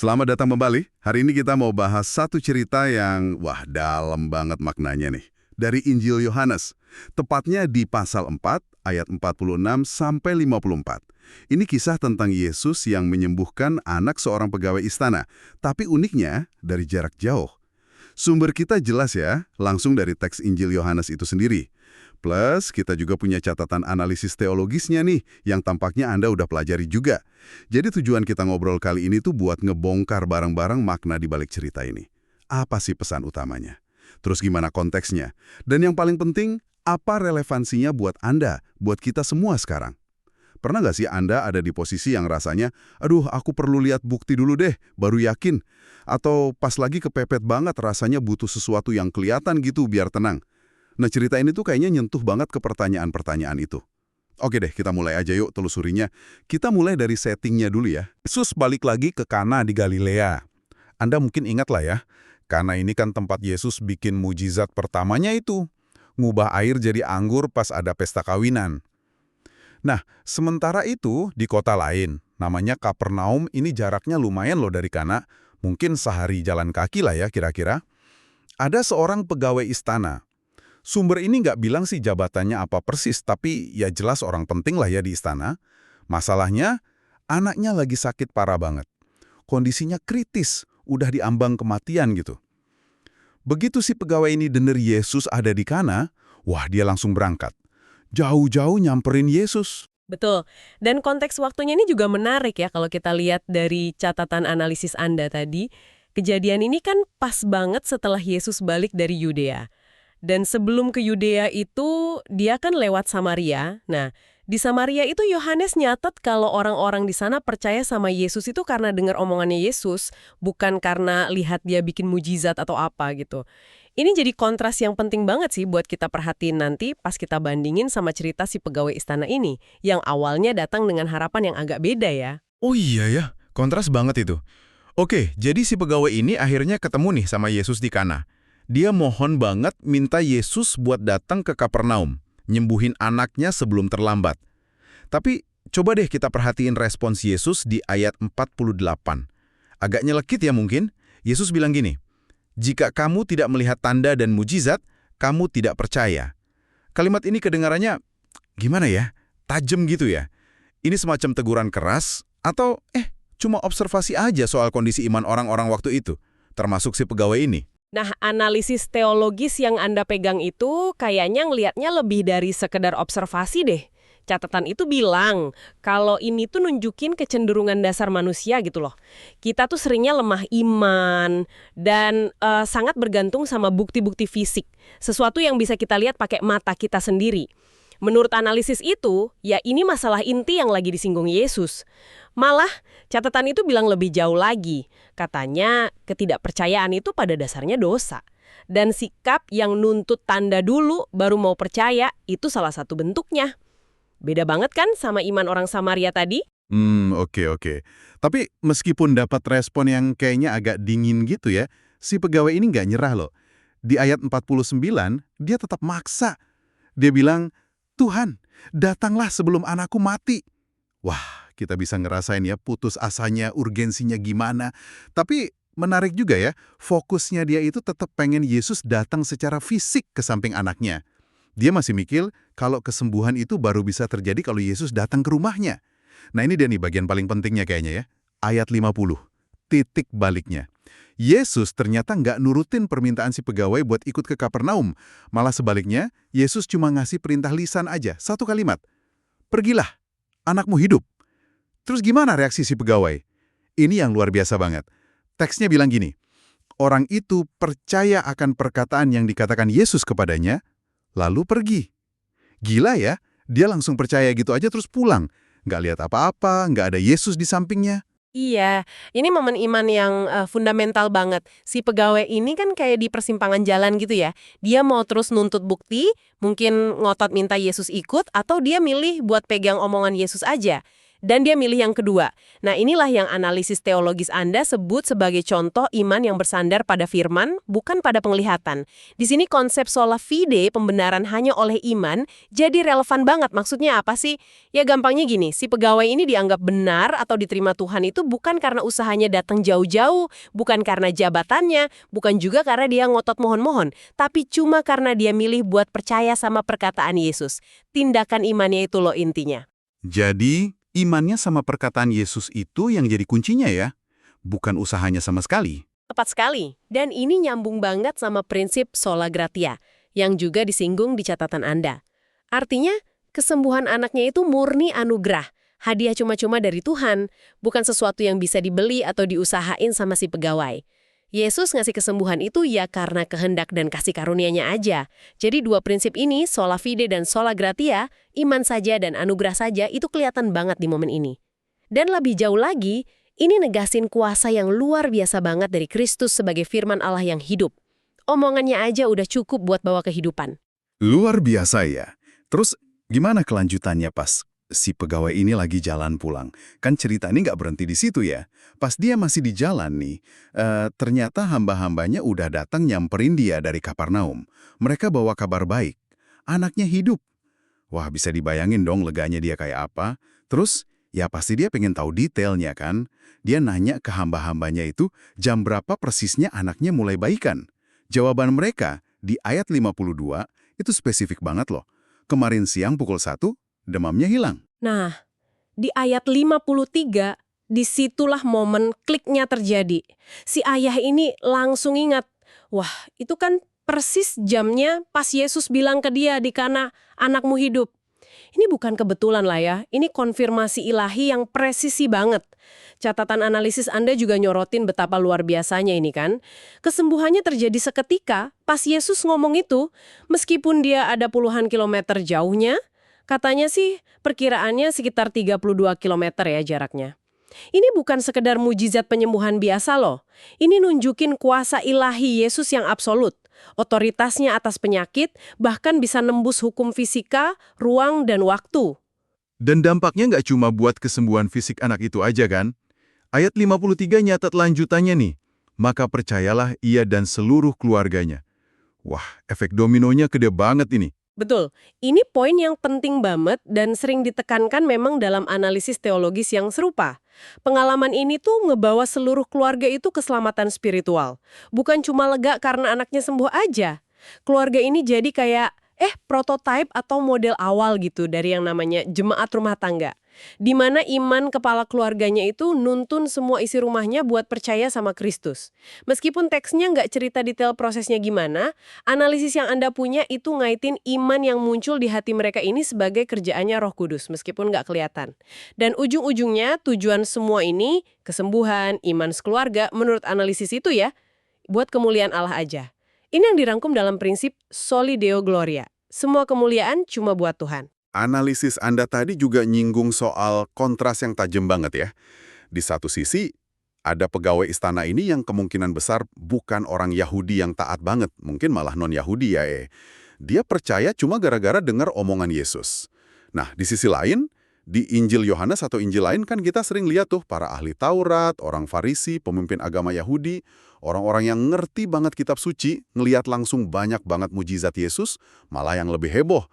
Selamat datang kembali. Hari ini kita mau bahas satu cerita yang, wah, dalam banget maknanya nih. Dari Injil Yohanes. Tepatnya di pasal 4, ayat 46 sampai 54. Ini kisah tentang Yesus yang menyembuhkan anak seorang pegawai istana. Tapi uniknya, dari jarak jauh. Sumber kita jelas ya, langsung dari teks Injil Yohanes itu sendiri. Plus, kita juga punya catatan analisis teologisnya nih, yang tampaknya Anda udah pelajari juga. Jadi tujuan kita ngobrol kali ini tuh buat ngebongkar barang-barang makna di balik cerita ini. Apa sih pesan utamanya? Terus gimana konteksnya? Dan yang paling penting, apa relevansinya buat Anda, buat kita semua sekarang? Pernah nggak sih Anda ada di posisi yang rasanya, aduh aku perlu lihat bukti dulu deh, baru yakin? Atau pas lagi kepepet banget rasanya butuh sesuatu yang kelihatan gitu biar tenang? Nah, cerita ini tuh kayaknya nyentuh banget ke pertanyaan-pertanyaan itu. Oke deh, kita mulai aja yuk telusurinya. Kita mulai dari settingnya dulu ya. Yesus balik lagi ke Kana di Galilea. Anda mungkin ingat lah ya, Kana ini kan tempat Yesus bikin mujizat pertamanya itu. Ngubah air jadi anggur pas ada pesta kawinan. Nah, sementara itu di kota lain, namanya Kapernaum, ini jaraknya lumayan loh dari Kana. Mungkin sehari jalan kaki lah ya kira-kira. Ada seorang pegawai istana. Sumber ini nggak bilang sih jabatannya apa persis, tapi ya jelas orang penting lah ya di istana. Masalahnya, anaknya lagi sakit parah banget. Kondisinya kritis, udah diambang kematian gitu. Begitu si pegawai ini denger Yesus ada di Kana, wah dia langsung berangkat. Jauh-jauh nyamperin Yesus. Betul. Dan konteks waktunya ini juga menarik ya kalau kita lihat dari catatan analisis Anda tadi. Kejadian ini kan pas banget setelah Yesus balik dari Yudea. Dan sebelum ke Yudea itu, dia kan lewat Samaria. Nah, di Samaria itu Yohanes nyatet kalau orang-orang di sana percaya sama Yesus itu karena dengar omongannya Yesus, bukan karena lihat dia bikin mujizat atau apa gitu. Ini jadi kontras yang penting banget sih buat kita perhatiin nanti pas kita bandingin sama cerita si pegawai istana ini, yang awalnya datang dengan harapan yang agak beda ya. Oh iya ya, kontras banget itu. Oke, jadi si pegawai ini akhirnya ketemu nih sama Yesus di Kana. Dia mohon banget minta Yesus buat datang ke Kapernaum, nyembuhin anaknya sebelum terlambat. Tapi coba deh kita perhatiin respons Yesus di ayat 48. Agak nyelekit ya mungkin. Yesus bilang gini, "Jika kamu tidak melihat tanda dan mujizat, kamu tidak percaya." Kalimat ini kedengarannya, gimana ya? Tajam gitu ya. Ini semacam teguran keras atau cuma observasi aja soal kondisi iman orang-orang waktu itu, termasuk si pegawai ini. Nah, analisis teologis yang Anda pegang itu kayaknya ngelihatnya lebih dari sekedar observasi deh. Catatan itu bilang kalau ini tuh nunjukin kecenderungan dasar manusia gitu loh. Kita tuh seringnya lemah iman dan sangat bergantung sama bukti-bukti fisik. Sesuatu yang bisa kita lihat pakai mata kita sendiri. Menurut analisis itu, ya ini masalah inti yang lagi disinggung Yesus. Malah, catatan itu bilang lebih jauh lagi. Katanya, ketidakpercayaan itu pada dasarnya dosa. Dan sikap yang nuntut tanda dulu baru mau percaya, itu salah satu bentuknya. Beda banget kan sama iman orang Samaria tadi? Oke. Tapi meskipun dapat respon yang kayaknya agak dingin gitu ya, si pegawai ini nggak nyerah loh. Di ayat 49, dia tetap maksa. Dia bilang, "Tuhan, datanglah sebelum anakku mati." Wah, kita bisa ngerasain ya putus asanya, urgensinya gimana. Tapi menarik juga ya, fokusnya dia itu tetap pengen Yesus datang secara fisik ke samping anaknya. Dia masih mikir kalau kesembuhan itu baru bisa terjadi kalau Yesus datang ke rumahnya. Nah ini dia nih bagian paling pentingnya kayaknya ya. Ayat 50, titik baliknya. Yesus ternyata nggak nurutin permintaan si pegawai buat ikut ke Kapernaum. Malah sebaliknya, Yesus cuma ngasih perintah lisan aja, satu kalimat. "Pergilah, anakmu hidup." Terus gimana reaksi si pegawai? Ini yang luar biasa banget. Teksnya bilang gini, orang itu percaya akan perkataan yang dikatakan Yesus kepadanya, lalu pergi. Gila ya, dia langsung percaya gitu aja terus pulang. Nggak lihat apa-apa, nggak ada Yesus di sampingnya. Iya, ini momen iman yang fundamental banget. Si pegawai ini kan kayak di persimpangan jalan gitu ya. Dia mau terus nuntut bukti, mungkin ngotot minta Yesus ikut, atau dia milih buat pegang omongan Yesus aja. Dan dia milih yang kedua. Nah, inilah yang analisis teologis Anda sebut sebagai contoh iman yang bersandar pada firman, bukan pada penglihatan. Di sini konsep sola fide, pembenaran hanya oleh iman, jadi relevan banget. Maksudnya apa sih? Ya gampangnya gini, si pegawai ini dianggap benar atau diterima Tuhan itu bukan karena usahanya datang jauh-jauh, bukan karena jabatannya, bukan juga karena dia ngotot mohon-mohon, tapi cuma karena dia milih buat percaya sama perkataan Yesus. Tindakan imannya itu loh intinya. Jadi, imannya sama perkataan Yesus itu yang jadi kuncinya ya? Bukan usahanya sama sekali. Tepat sekali. Dan ini nyambung banget sama prinsip sola gratia, yang juga disinggung di catatan Anda. Artinya, kesembuhan anaknya itu murni anugerah, hadiah cuma-cuma dari Tuhan, bukan sesuatu yang bisa dibeli atau diusahain sama si pegawai. Yesus ngasih kesembuhan itu ya karena kehendak dan kasih karunia-Nya aja. Jadi dua prinsip ini, sola fide dan sola gratia, iman saja dan anugerah saja, itu kelihatan banget di momen ini. Dan lebih jauh lagi, ini negasin kuasa yang luar biasa banget dari Kristus sebagai firman Allah yang hidup. Omongannya aja udah cukup buat bawa kehidupan. Luar biasa ya. Terus gimana kelanjutannya pas si pegawai ini lagi jalan pulang? Kan cerita ini nggak berhenti di situ ya. Pas dia masih di jalan nih, ternyata hamba-hambanya udah datang nyamperin dia dari Kapernaum. Mereka bawa kabar baik. Anaknya hidup. Wah, bisa dibayangin dong leganya dia kayak apa. Terus, ya pasti dia pengen tahu detailnya kan. Dia nanya ke hamba-hambanya itu jam berapa persisnya anaknya mulai baikan. Jawaban mereka di ayat 52 itu spesifik banget loh. Kemarin siang pukul 1, demamnya hilang. Nah, di ayat 53, disitulah momen kliknya terjadi. Si ayah ini langsung ingat, wah itu kan persis jamnya pas Yesus bilang ke dia di Kana, anakmu hidup. Ini bukan kebetulan lah ya, ini konfirmasi ilahi yang presisi banget. Catatan analisis Anda juga nyorotin betapa luar biasanya ini kan. Kesembuhannya terjadi seketika, pas Yesus ngomong itu, meskipun dia ada puluhan kilometer jauhnya, katanya sih perkiraannya sekitar 32 kilometer ya jaraknya. Ini bukan sekedar mujizat penyembuhan biasa loh. Ini nunjukin kuasa ilahi Yesus yang absolut. Otoritasnya atas penyakit, bahkan bisa nembus hukum fisika, ruang, dan waktu. Dan dampaknya nggak cuma buat kesembuhan fisik anak itu aja kan? Ayat 53 nyatat lanjutannya nih. Maka percayalah ia dan seluruh keluarganya. Wah, efek dominonya gede banget ini. Betul, ini poin yang penting banget dan sering ditekankan memang dalam analisis teologis yang serupa. Pengalaman ini tuh ngebawa seluruh keluarga itu keselamatan spiritual. Bukan cuma lega karena anaknya sembuh aja. Keluarga ini jadi kayak, prototipe atau model awal gitu dari yang namanya jemaat rumah tangga. Di mana iman kepala keluarganya itu nuntun semua isi rumahnya buat percaya sama Kristus. Meskipun teksnya nggak cerita detail prosesnya gimana, analisis yang Anda punya itu ngaitin iman yang muncul di hati mereka ini sebagai kerjaannya Roh Kudus, meskipun nggak kelihatan. Dan ujung-ujungnya tujuan semua ini, kesembuhan, iman sekeluarga, menurut analisis itu ya, buat kemuliaan Allah aja. Ini yang dirangkum dalam prinsip Soli Deo Gloria. Semua kemuliaan cuma buat Tuhan. Analisis Anda tadi juga nyinggung soal kontras yang tajam banget ya. Di satu sisi, ada pegawai istana ini yang kemungkinan besar bukan orang Yahudi yang taat banget, mungkin malah non-Yahudi ya. Dia percaya cuma gara-gara dengar omongan Yesus. Nah, di sisi lain, di Injil Yohanes atau Injil lain kan kita sering lihat tuh para ahli Taurat, orang Farisi, pemimpin agama Yahudi, orang-orang yang ngerti banget kitab suci, ngelihat langsung banyak banget mujizat Yesus, malah yang lebih heboh.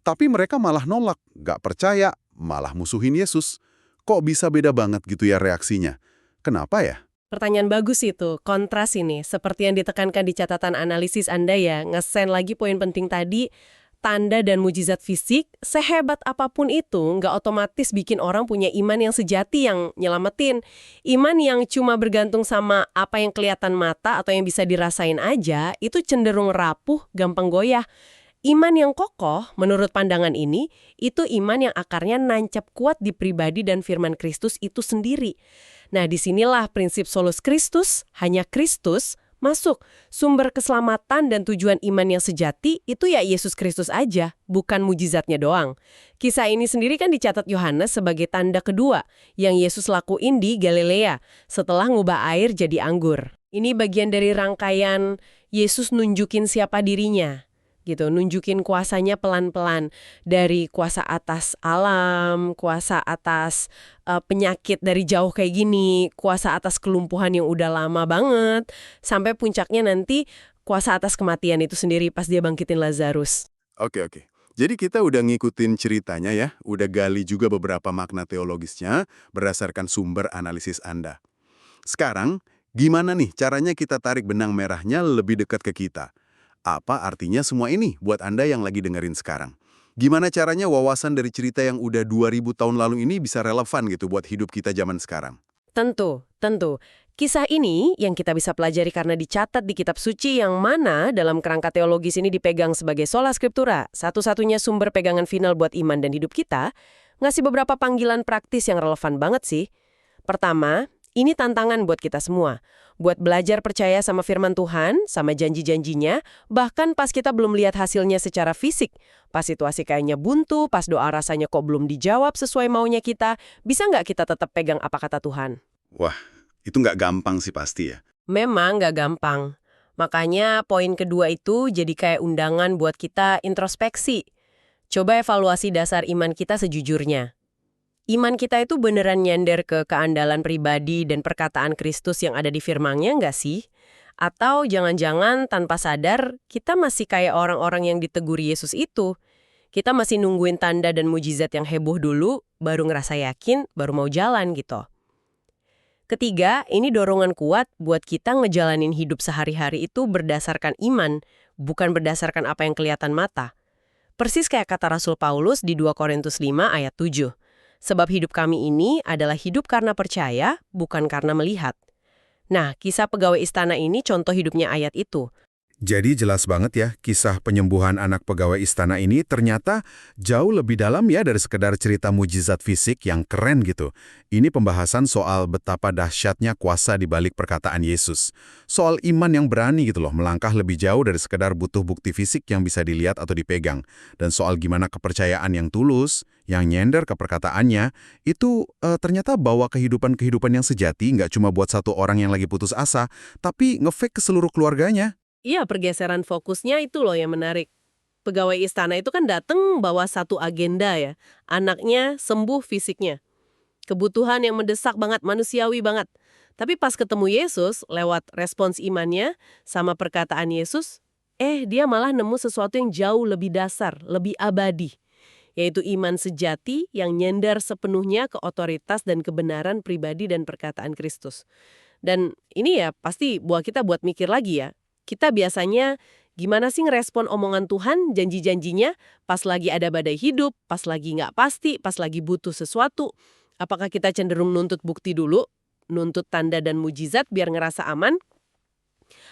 Tapi mereka malah nolak, gak percaya, malah musuhin Yesus. Kok bisa beda banget gitu ya reaksinya? Kenapa ya? Pertanyaan bagus itu, kontras ini. Seperti yang ditekankan di catatan analisis Anda ya, ngesen lagi poin penting tadi, tanda dan mujizat fisik, sehebat apapun itu, nggak otomatis bikin orang punya iman yang sejati yang nyelamatin. Iman yang cuma bergantung sama apa yang kelihatan mata atau yang bisa dirasain aja, itu cenderung rapuh, gampang goyah. Iman yang kokoh, menurut pandangan ini, itu iman yang akarnya nancap kuat di pribadi dan firman Kristus itu sendiri. Nah, disinilah prinsip solus Kristus, hanya Kristus, masuk. Sumber keselamatan dan tujuan iman yang sejati itu ya Yesus Kristus aja, bukan mujizatnya doang. Kisah ini sendiri kan dicatat Yohanes sebagai tanda kedua yang Yesus lakuin di Galilea setelah ngubah air jadi anggur. Ini bagian dari rangkaian Yesus nunjukin siapa dirinya. gitu, nunjukin kuasanya pelan-pelan. Dari kuasa atas alam, kuasa atas penyakit dari jauh kayak gini, kuasa atas kelumpuhan yang udah lama banget, sampai puncaknya nanti kuasa atas kematian itu sendiri pas dia bangkitin Lazarus. Oke. Jadi kita udah ngikutin ceritanya ya, udah gali juga beberapa makna teologisnya berdasarkan sumber analisis Anda. Sekarang, gimana nih caranya kita tarik benang merahnya lebih dekat ke kita? Apa artinya semua ini buat Anda yang lagi dengerin sekarang? Gimana caranya wawasan dari cerita yang udah 2000 tahun lalu ini bisa relevan gitu buat hidup kita zaman sekarang? Tentu. Kisah ini yang kita bisa pelajari karena dicatat di kitab suci yang mana dalam kerangka teologis ini dipegang sebagai sola scriptura, satu-satunya sumber pegangan final buat iman dan hidup kita, ngasih beberapa panggilan praktis yang relevan banget sih. Pertama, ini tantangan buat kita semua. Buat belajar percaya sama firman Tuhan, sama janji-janjinya, bahkan pas kita belum lihat hasilnya secara fisik. Pas situasi kayaknya buntu, pas doa rasanya kok belum dijawab sesuai maunya kita, bisa nggak kita tetap pegang apa kata Tuhan? Wah, itu nggak gampang sih pasti ya. Memang nggak gampang. Makanya poin kedua itu jadi kayak undangan buat kita introspeksi. Coba evaluasi dasar iman kita sejujurnya. Iman kita itu beneran nyender ke keandalan pribadi dan perkataan Kristus yang ada di firman-Nya nggak sih? Atau jangan-jangan tanpa sadar kita masih kayak orang-orang yang ditegur Yesus itu. Kita masih nungguin tanda dan mujizat yang heboh dulu, baru ngerasa yakin, baru mau jalan gitu. Ketiga, ini dorongan kuat buat kita ngejalanin hidup sehari-hari itu berdasarkan iman, bukan berdasarkan apa yang kelihatan mata. Persis kayak kata Rasul Paulus di 2 Korintus 5 ayat 7. Sebab hidup kami ini adalah hidup karena percaya, bukan karena melihat. Nah, kisah pegawai istana ini contoh hidupnya ayat itu. Jadi jelas banget ya, kisah penyembuhan anak pegawai istana ini ternyata jauh lebih dalam ya dari sekedar cerita mujizat fisik yang keren gitu. Ini pembahasan soal betapa dahsyatnya kuasa di balik perkataan Yesus. Soal iman yang berani gitu loh, melangkah lebih jauh dari sekedar butuh bukti fisik yang bisa dilihat atau dipegang. Dan soal gimana kepercayaan yang tulus, yang nyender ke perkataannya, itu ternyata bawa kehidupan-kehidupan yang sejati nggak cuma buat satu orang yang lagi putus asa, tapi ngefake ke seluruh keluarganya. Iya, pergeseran fokusnya itu loh yang menarik. Pegawai istana itu kan datang bawa satu agenda ya. Anaknya sembuh fisiknya. Kebutuhan yang mendesak banget, manusiawi banget. Tapi pas ketemu Yesus, lewat respons imannya sama perkataan Yesus, dia malah nemu sesuatu yang jauh lebih dasar, lebih abadi. Yaitu iman sejati yang nyender sepenuhnya ke otoritas dan kebenaran pribadi dan perkataan Kristus. Dan ini ya pasti buat kita buat mikir lagi ya. Kita biasanya gimana sih ngerespon omongan Tuhan, janji-janjinya, pas lagi ada badai hidup, pas lagi nggak pasti, pas lagi butuh sesuatu. Apakah kita cenderung nuntut bukti dulu, nuntut tanda dan mujizat biar ngerasa aman?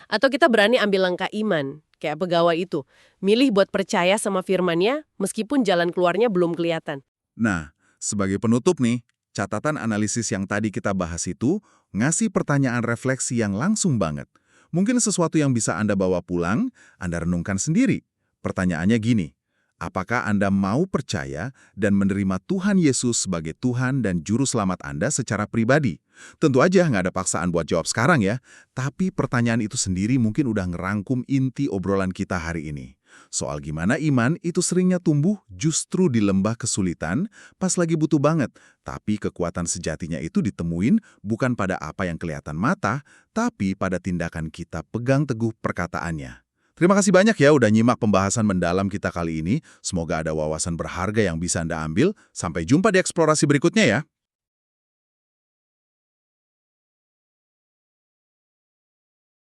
Atau kita berani ambil langkah iman, kayak pegawai itu, milih buat percaya sama firman-Nya meskipun jalan keluarnya belum kelihatan. Nah, sebagai penutup nih, catatan analisis yang tadi kita bahas itu ngasih pertanyaan refleksi yang langsung banget. Mungkin sesuatu yang bisa Anda bawa pulang, Anda renungkan sendiri. Pertanyaannya gini, apakah Anda mau percaya dan menerima Tuhan Yesus sebagai Tuhan dan Juru Selamat Anda secara pribadi? Tentu aja nggak ada paksaan buat jawab sekarang ya, tapi pertanyaan itu sendiri mungkin udah ngerangkum inti obrolan kita hari ini. Soal gimana iman itu seringnya tumbuh justru di lembah kesulitan pas lagi butuh banget. Tapi kekuatan sejatinya itu ditemuin bukan pada apa yang kelihatan mata, tapi pada tindakan kita pegang teguh perkataannya. Terima kasih banyak ya udah nyimak pembahasan mendalam kita kali ini. Semoga ada wawasan berharga yang bisa Anda ambil. Sampai jumpa di eksplorasi berikutnya ya.